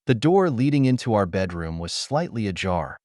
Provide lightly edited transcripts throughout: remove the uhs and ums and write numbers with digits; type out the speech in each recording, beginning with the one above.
The door leading into our bedroom was slightly ajar,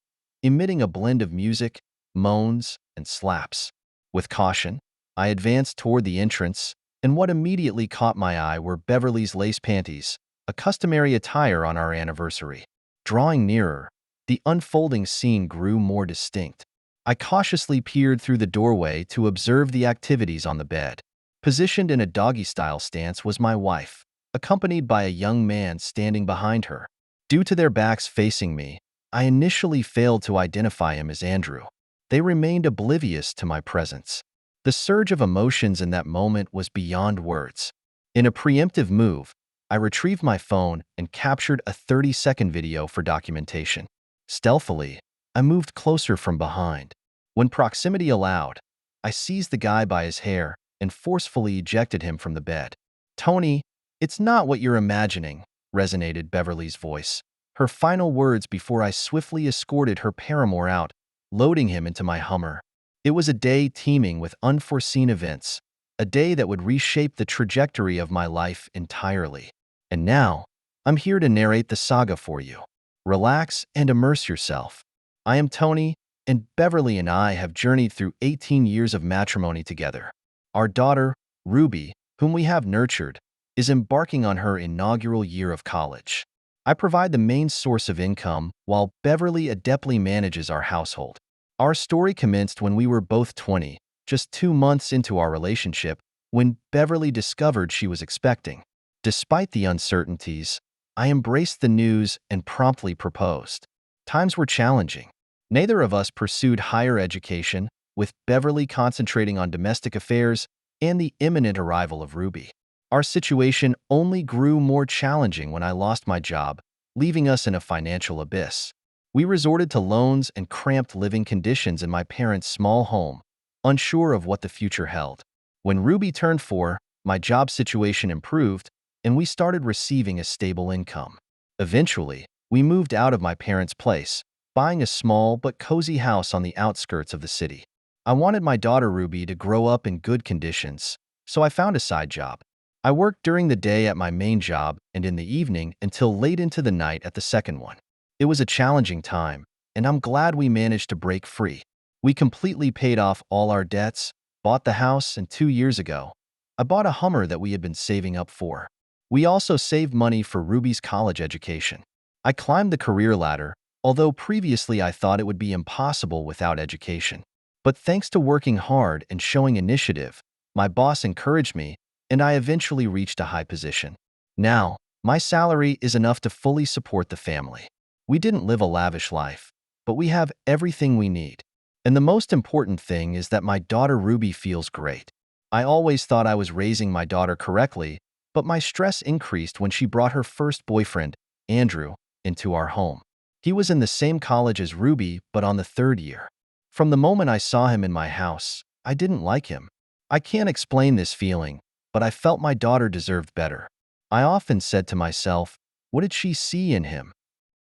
emitting a blend of music, moans, and slaps. With caution, I advanced toward the entrance, and what immediately caught my eye were Beverly's lace panties, a customary attire on our anniversary. Drawing nearer, the unfolding scene grew more distinct. I cautiously peered through the doorway to observe the activities on the bed. Positioned in a doggy-style stance was my wife, accompanied by a young man standing behind her. Due to their backs facing me, I initially failed to identify him as Andrew. They remained oblivious to my presence. The surge of emotions in that moment was beyond words. In a preemptive move, I retrieved my phone and captured a 30-second video for documentation. Stealthily, I moved closer from behind. When proximity allowed, I seized the guy by his hair and forcefully ejected him from the bed. "Tony, it's not what you're imagining," resonated Beverly's voice, her final words before I swiftly escorted her paramour out, loading him into my Hummer. It was a day teeming with unforeseen events, a day that would reshape the trajectory of my life entirely. And now, I'm here to narrate the saga for you. Relax and immerse yourself. I am Tony, and Beverly and I have journeyed through 18 years of matrimony together. Our daughter, Ruby, whom we have nurtured, is embarking on her inaugural year of college. I provide the main source of income, while Beverly adeptly manages our household. Our story commenced when we were both 20, just 2 months into our relationship, when Beverly discovered she was expecting. Despite the uncertainties, I embraced the news and promptly proposed. Times were challenging. Neither of us pursued higher education, with Beverly concentrating on domestic affairs and the imminent arrival of Ruby. Our situation only grew more challenging when I lost my job, leaving us in a financial abyss. We resorted to loans and cramped living conditions in my parents' small home, unsure of what the future held. When Ruby turned 4, my job situation improved, and we started receiving a stable income. Eventually, we moved out of my parents' place, buying a small but cozy house on the outskirts of the city. I wanted my daughter Ruby to grow up in good conditions, so I found a side job. I worked during the day at my main job and in the evening until late into the night at the second one. It was a challenging time, and I'm glad we managed to break free. We completely paid off all our debts, bought the house, and 2 years ago, I bought a Hummer that we had been saving up for. We also saved money for Ruby's college education. I climbed the career ladder, although previously I thought it would be impossible without education. But thanks to working hard and showing initiative, my boss encouraged me, and I eventually reached a high position. Now, my salary is enough to fully support the family. We didn't live a lavish life, but we have everything we need. And the most important thing is that my daughter Ruby feels great. I always thought I was raising my daughter correctly, but my stress increased when she brought her first boyfriend, Andrew, into our home. He was in the same college as Ruby, but on the 3rd year. From the moment I saw him in my house, I didn't like him. I can't explain this feeling, but I felt my daughter deserved better. I often said to myself, what did she see in him?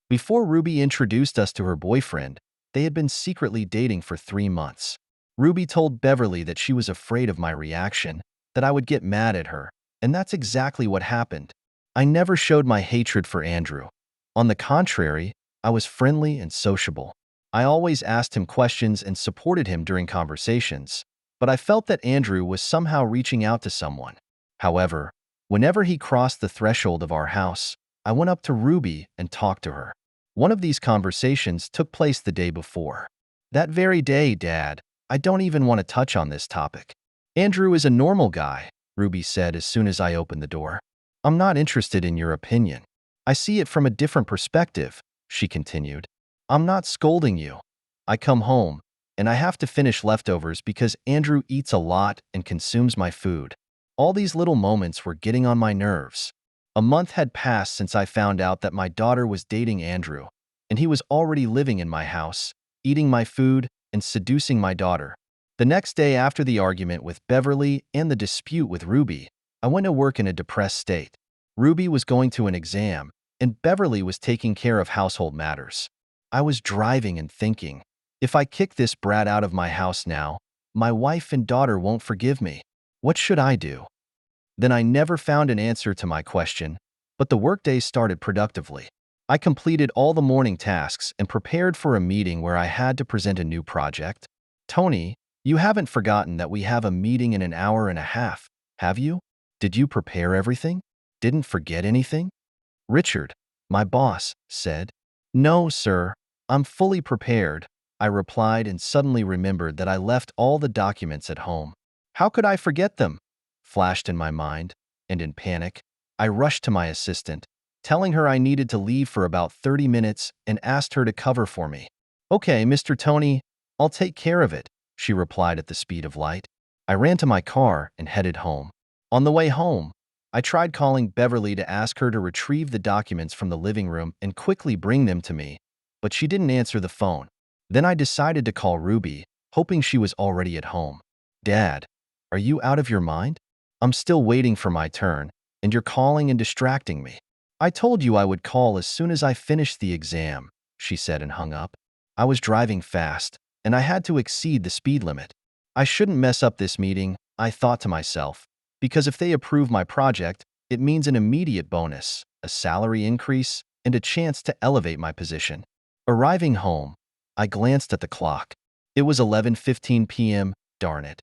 Before Ruby introduced us to her boyfriend, they had been secretly dating for 3 months. Ruby told Beverly that she was afraid of my reaction, that I would get mad at her, and that's exactly what happened. I never showed my hatred for Andrew. On the contrary, I was friendly and sociable. I always asked him questions and supported him during conversations, but I felt that Andrew was somehow reaching out to someone. However, whenever he crossed the threshold of our house, I went up to Ruby and talked to her. One of these conversations took place the day before. That very day, Dad, I don't even want to touch on this topic. Andrew is a normal guy, Ruby said as soon as I opened the door. I'm not interested in your opinion. I see it from a different perspective, she continued. I'm not scolding you. I come home, and I have to finish leftovers because Andrew eats a lot and consumes my food. All these little moments were getting on my nerves. A month had passed since I found out that my daughter was dating Andrew, and he was already living in my house, eating my food, and seducing my daughter. The next day after the argument with Beverly and the dispute with Ruby, I went to work in a depressed state. Ruby was going to an exam, and Beverly was taking care of household matters. I was driving and thinking, if I kick this brat out of my house now, my wife and daughter won't forgive me. What should I do? Then I never found an answer to my question, but the workday started productively. I completed all the morning tasks and prepared for a meeting where I had to present a new project. Tony, you haven't forgotten that we have a meeting in an hour and a half, have you? Did you prepare everything? Didn't forget anything? Richard, my boss, said. No, sir. I'm fully prepared, I replied and suddenly remembered that I left all the documents at home. How could I forget them? Flashed in my mind, and in panic, I rushed to my assistant, telling her I needed to leave for about 30 minutes and asked her to cover for me. Okay, Mr. Tony, I'll take care of it, she replied at the speed of light. I ran to my car and headed home. On the way home, I tried calling Beverly to ask her to retrieve the documents from the living room and quickly bring them to me, but she didn't answer the phone. Then I decided to call Ruby, hoping she was already at home. Dad, are you out of your mind? I'm still waiting for my turn, and you're calling and distracting me. I told you I would call as soon as I finished the exam, she said and hung up. I was driving fast, and I had to exceed the speed limit. I shouldn't mess up this meeting, I thought to myself, because if they approve my project, it means an immediate bonus, a salary increase, and a chance to elevate my position. Arriving home, I glanced at the clock. It was 11:15 p.m., darn it.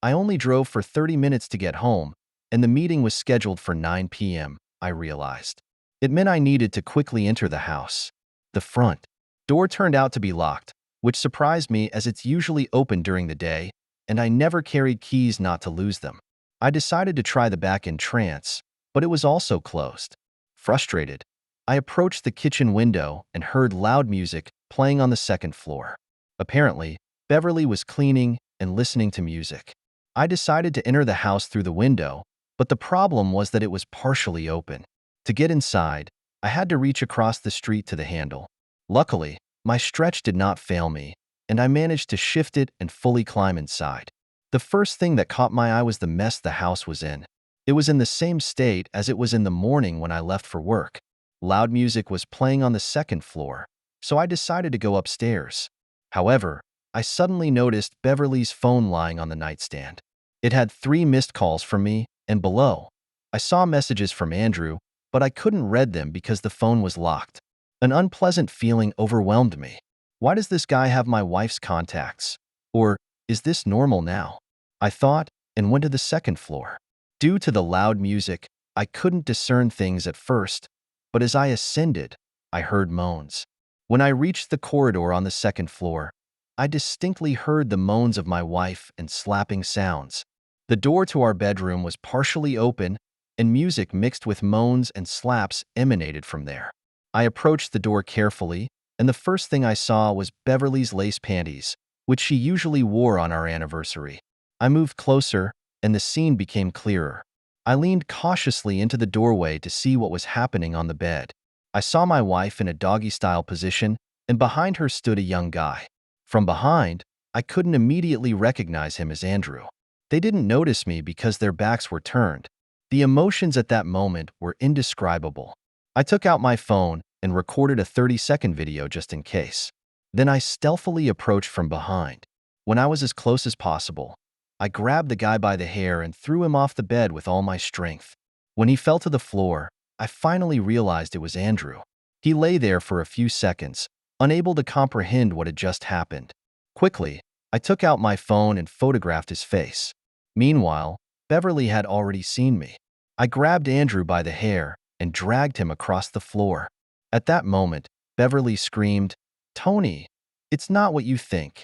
I only drove for 30 minutes to get home, and the meeting was scheduled for 9 p.m., I realized. It meant I needed to quickly enter the house. The front door turned out to be locked, which surprised me as it's usually open during the day, and I never carried keys not to lose them. I decided to try the back entrance, but it was also closed. Frustrated, I approached the kitchen window and heard loud music playing on the second floor. Apparently, Beverly was cleaning and listening to music. I decided to enter the house through the window, but the problem was that it was partially open. To get inside, I had to reach across the street to the handle. Luckily, my stretch did not fail me, and I managed to shift it and fully climb inside. The first thing that caught my eye was the mess the house was in. It was in the same state as it was in the morning when I left for work. Loud music was playing on the second floor, so I decided to go upstairs. However, I suddenly noticed Beverly's phone lying on the nightstand. It had 3 missed calls from me, and below, I saw messages from Andrew, but I couldn't read them because the phone was locked. An unpleasant feeling overwhelmed me. Why does this guy have my wife's contacts? Or is this normal now? I thought, and went to the second floor. Due to the loud music, I couldn't discern things at first, but as I ascended, I heard moans. When I reached the corridor on the second floor, I distinctly heard the moans of my wife and slapping sounds. The door to our bedroom was partially open, and music mixed with moans and slaps emanated from there. I approached the door carefully, and the first thing I saw was Beverly's lace panties, which she usually wore on our anniversary. I moved closer, and the scene became clearer. I leaned cautiously into the doorway to see what was happening on the bed. I saw my wife in a doggy-style position, and behind her stood a young guy. From behind, I couldn't immediately recognize him as Andrew. They didn't notice me because their backs were turned. The emotions at that moment were indescribable. I took out my phone and recorded a 30-second video just in case. Then I stealthily approached from behind. When I was as close as possible, I grabbed the guy by the hair and threw him off the bed with all my strength. When he fell to the floor, I finally realized it was Andrew. He lay there for a few seconds, unable to comprehend what had just happened. Quickly, I took out my phone and photographed his face. Meanwhile, Beverly had already seen me. I grabbed Andrew by the hair and dragged him across the floor. At that moment, Beverly screamed, "Tony, it's not what you think."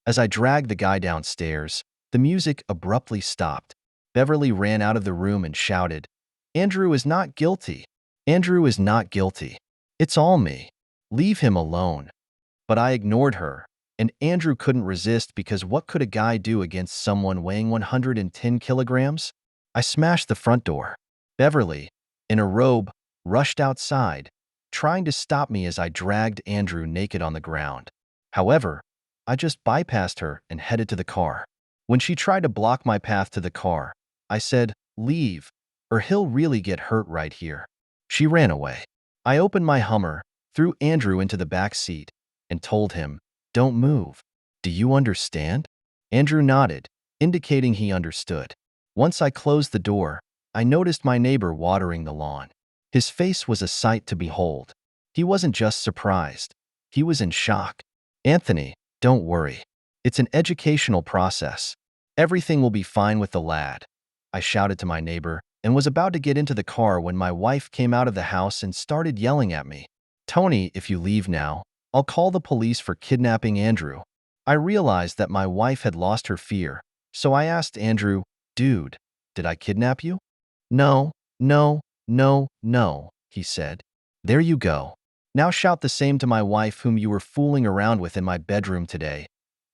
As I dragged the guy downstairs, the music abruptly stopped. Beverly ran out of the room and shouted, "Andrew is not guilty. Andrew is not guilty. It's all me. Leave him alone." But I ignored her, and Andrew couldn't resist because what could a guy do against someone weighing 110 kilograms? I smashed the front door. Beverly, in a robe, rushed outside, trying to stop me as I dragged Andrew naked on the ground. However, I just bypassed her and headed to the car. When she tried to block my path to the car, I said, "Leave, or he'll really get hurt right here." She ran away. I opened my Hummer, threw Andrew into the back seat, and told him, "Don't move. Do you understand?" Andrew nodded, indicating he understood. Once I closed the door, I noticed my neighbor watering the lawn. His face was a sight to behold. He wasn't just surprised. He was in shock. "Anthony, don't worry. It's an educational process. Everything will be fine with the lad," I shouted to my neighbor and was about to get into the car when my wife came out of the house and started yelling at me. "Tony, if you leave now, I'll call the police for kidnapping Andrew." I realized that my wife had lost her fear, so I asked Andrew, "Dude, did I kidnap you?" "No, no, no, no," he said. "There you go. Now shout the same to my wife whom you were fooling around with in my bedroom today."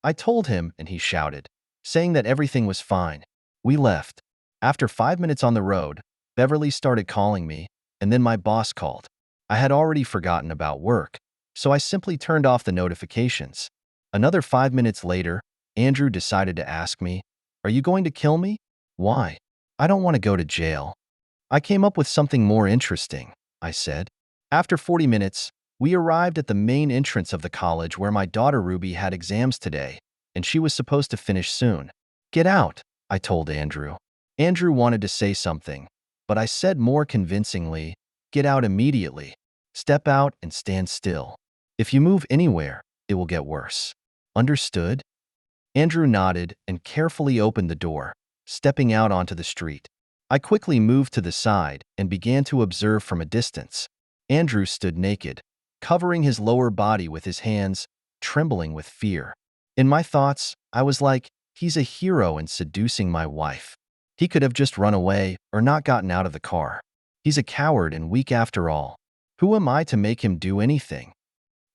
I told him, and he shouted, saying that everything was fine. We left. After 5 minutes on the road, Beverly started calling me, and then my boss called. I had already forgotten about work, so I simply turned off the notifications. Another 5 minutes later, Andrew decided to ask me, "Are you going to kill me?" "Why?" "I don't want to go to jail." "I came up with something more interesting," I said. After 40 minutes, we arrived at the main entrance of the college where my daughter Ruby had exams today, and she was supposed to finish soon. "Get out," I told Andrew. Andrew wanted to say something, but I said more convincingly, "Get out immediately. Step out and stand still. If you move anywhere, it will get worse. Understood?" Andrew nodded and carefully opened the door, stepping out onto the street. I quickly moved to the side and began to observe from a distance. Andrew stood naked, covering his lower body with his hands, trembling with fear. In my thoughts, I was like, he's a hero in seducing my wife. He could have just run away or not gotten out of the car. He's a coward and weak after all. Who am I to make him do anything?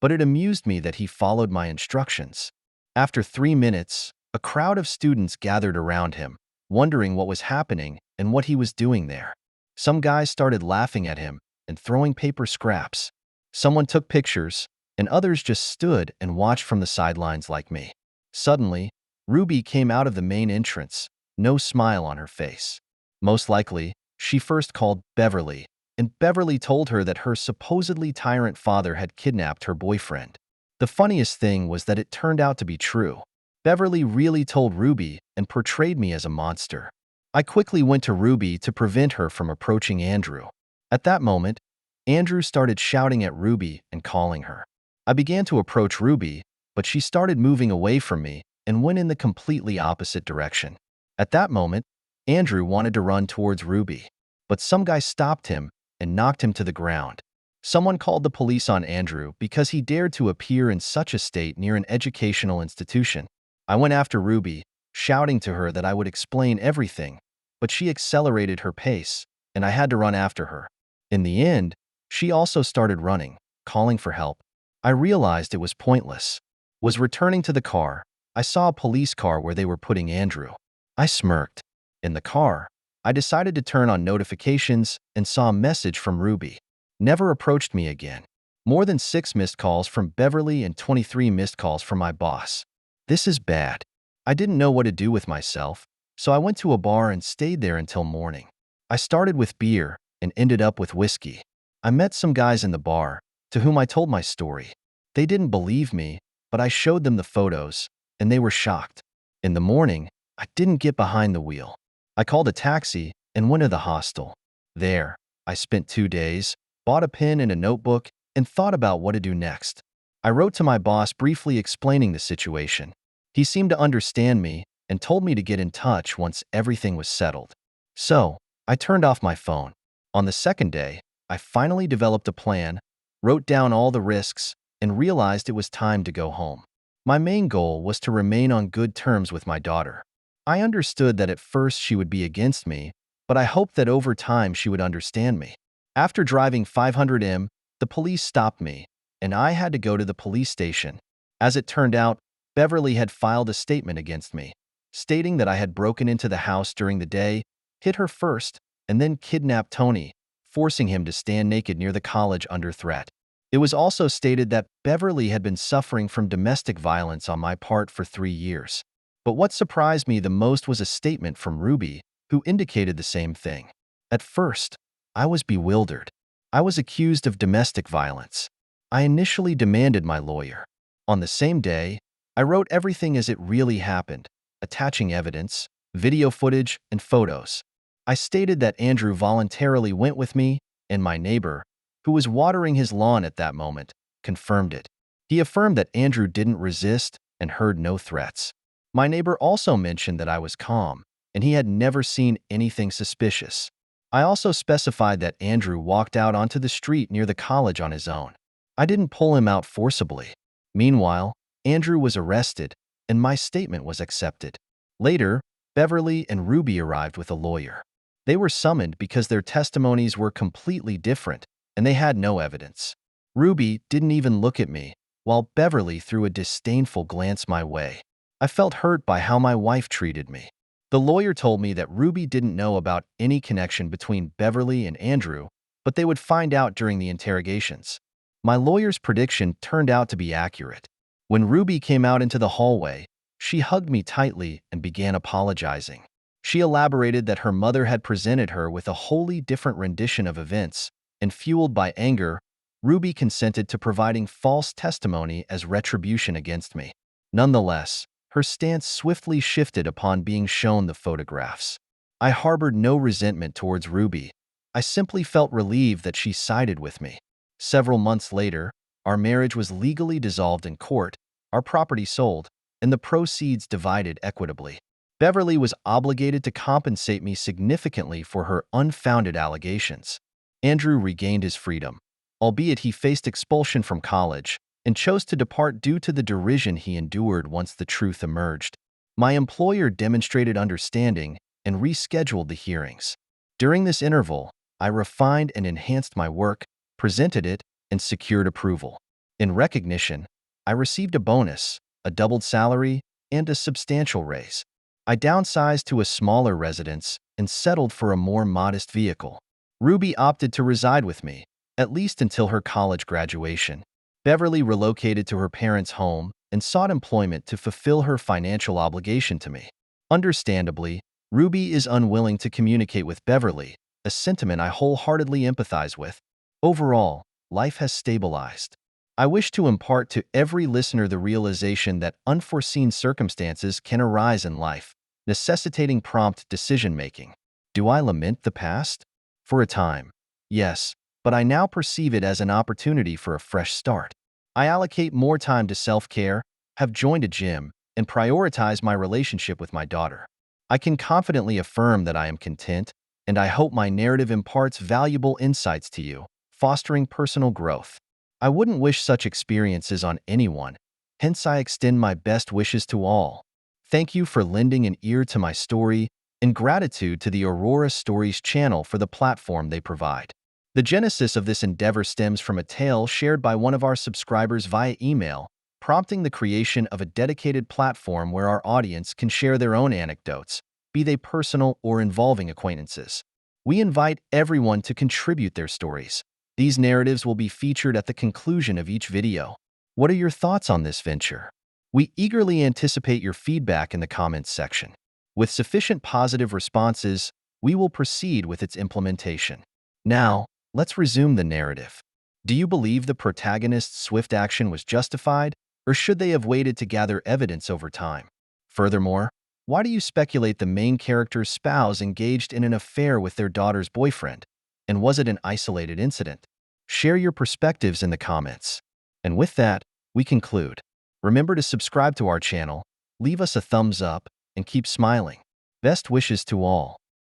But it amused me that he followed my instructions. After 3 minutes, a crowd of students gathered around him, wondering what was happening and what he was doing there. Some guys started laughing at him and throwing paper scraps. Someone took pictures, and others just stood and watched from the sidelines like me. Suddenly, Ruby came out of the main entrance, no smile on her face. Most likely, she first called Beverly, and Beverly told her that her supposedly tyrant father had kidnapped her boyfriend. The funniest thing was that it turned out to be true. Beverly really told Ruby and portrayed me as a monster. I quickly went to Ruby to prevent her from approaching Andrew. At that moment, Andrew started shouting at Ruby and calling her. I began to approach Ruby, but she started moving away from me and went in the completely opposite direction. At that moment, Andrew wanted to run towards Ruby, but some guy stopped him and knocked him to the ground. Someone called the police on Andrew because he dared to appear in such a state near an educational institution. I went after Ruby, shouting to her that I would explain everything, but she accelerated her pace, and I had to run after her. In the end, she also started running, calling for help. I realized it was pointless. Was returning to the car, I saw a police car where they were putting Andrew. I smirked. In the car, I decided to turn on notifications and saw a message from Ruby. Never approached me again. More than 6 missed calls from Beverly and 23 missed calls from my boss. This is bad. I didn't know what to do with myself, so I went to a bar and stayed there until morning. I started with beer and ended up with whiskey. I met some guys in the bar, to whom I told my story. They didn't believe me, but I showed them the photos, and they were shocked. In the morning, I didn't get behind the wheel. I called a taxi and went to the hostel. There, I spent 2 days, bought a pen and a notebook, and thought about what to do next. I wrote to my boss briefly explaining the situation. He seemed to understand me and told me to get in touch once everything was settled. So, I turned off my phone. On the second day, I finally developed a plan, wrote down all the risks, and realized it was time to go home. My main goal was to remain on good terms with my daughter. I understood that at first she would be against me, but I hoped that over time she would understand me. After driving 500 m, the police stopped me, and I had to go to the police station. As it turned out, Beverly had filed a statement against me, stating that I had broken into the house during the day, hit her first, and then kidnapped Tony, forcing him to stand naked near the college under threat. It was also stated that Beverly had been suffering from domestic violence on my part for 3 years. But what surprised me the most was a statement from Ruby, who indicated the same thing. At first, I was bewildered. I was accused of domestic violence. I initially demanded my lawyer. On the same day, I wrote everything as it really happened, attaching evidence, video footage, and photos. I stated that Andrew voluntarily went with me and my neighbor, who was watering his lawn at that moment, confirmed it. He affirmed that Andrew didn't resist and heard no threats. My neighbor also mentioned that I was calm, and he had never seen anything suspicious. I also specified that Andrew walked out onto the street near the college on his own. I didn't pull him out forcibly. Meanwhile, Andrew was arrested, and my statement was accepted. Later, Beverly and Ruby arrived with a lawyer. They were summoned because their testimonies were completely different, and they had no evidence. Ruby didn't even look at me, while Beverly threw a disdainful glance my way. I felt hurt by how my wife treated me. The lawyer told me that Ruby didn't know about any connection between Beverly and Andrew, but they would find out during the interrogations. My lawyer's prediction turned out to be accurate. When Ruby came out into the hallway, she hugged me tightly and began apologizing. She elaborated that her mother had presented her with a wholly different rendition of events, and fueled by anger, Ruby consented to providing false testimony as retribution against me. Nonetheless, her stance swiftly shifted upon being shown the photographs. I harbored no resentment towards Ruby. I simply felt relieved that she sided with me. Several months later, our marriage was legally dissolved in court, our property sold, and the proceeds divided equitably. Beverly was obligated to compensate me significantly for her unfounded allegations. Andrew regained his freedom, albeit he faced expulsion from college and chose to depart due to the derision he endured once the truth emerged. My employer demonstrated understanding and rescheduled the hearings. During this interval, I refined and enhanced my work, presented it, and secured approval. In recognition, I received a bonus, a doubled salary, and a substantial raise. I downsized to a smaller residence and settled for a more modest vehicle. Ruby opted to reside with me, at least until her college graduation. Beverly relocated to her parents' home and sought employment to fulfill her financial obligation to me. Understandably, Ruby is unwilling to communicate with Beverly, a sentiment I wholeheartedly empathize with. Overall, life has stabilized. I wish to impart to every listener the realization that unforeseen circumstances can arise in life, necessitating prompt decision-making. Do I lament the past? For a time, yes, but I now perceive it as an opportunity for a fresh start. I allocate more time to self-care, have joined a gym, and prioritize my relationship with my daughter. I can confidently affirm that I am content, and I hope my narrative imparts valuable insights to you, fostering personal growth. I wouldn't wish such experiences on anyone, hence I extend my best wishes to all. Thank you for lending an ear to my story, and gratitude to the Aurora Stories channel for the platform they provide. The genesis of this endeavor stems from a tale shared by one of our subscribers via email, prompting the creation of a dedicated platform where our audience can share their own anecdotes, be they personal or involving acquaintances. We invite everyone to contribute their stories. These narratives will be featured at the conclusion of each video. What are your thoughts on this venture? We eagerly anticipate your feedback in the comments section. With sufficient positive responses, we will proceed with its implementation. Now, let's resume the narrative. Do you believe the protagonist's swift action was justified, or should they have waited to gather evidence over time? Furthermore, why do you speculate the main character's spouse engaged in an affair with their daughter's boyfriend? And was it an isolated incident? Share your perspectives in the comments. And with that, we conclude. Remember to subscribe to our channel, leave us a thumbs up, and keep smiling. Best wishes to all.